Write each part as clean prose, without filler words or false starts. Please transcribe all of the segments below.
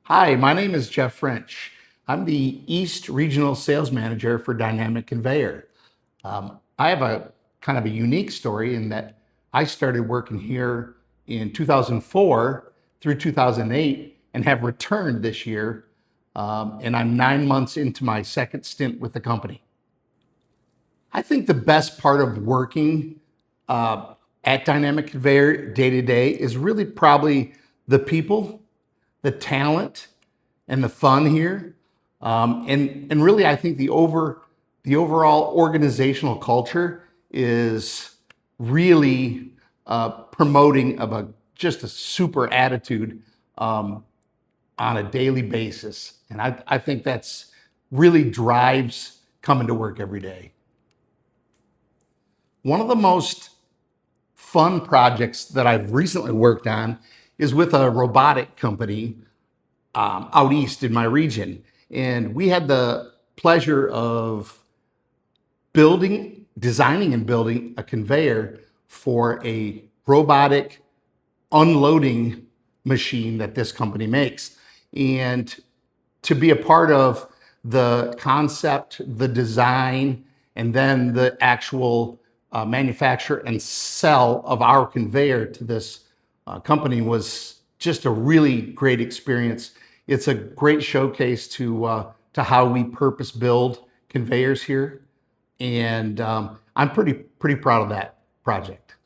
Hi, my name is Jeff French. I'm the East Regional Sales Manager for Dynamic Conveyor. I have a kind of a unique story in that I started working here in 2004 through 2008 and have returned this year. And I'm 9 months into my second stint with the company. I think the best part of working at Dynamic Conveyor day to day is really probably the people, the talent, and the fun here. And really, I think the overall organizational culture is really promoting of just a super attitude on a daily basis. And I think that's really drives coming to work every day. One of the most fun projects that I've recently worked on is with a robotic company out east in my region. And we had the pleasure of designing and building a conveyor for a robotic unloading machine that this company makes. And to be a part of the concept, the design, and then the actual manufacture and sell of our conveyor to this company was just a really great experience. It's a great showcase to how we purpose build conveyors here, and I'm pretty proud of that project.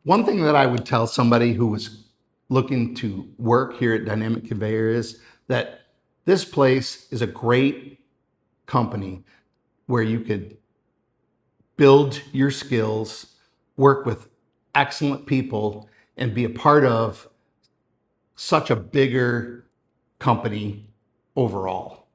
One thing that I would tell somebody who was looking to work here at Dynamic Conveyor is that this place is a great company where you could build your skills, work with excellent people, and be a part of such a bigger company overall.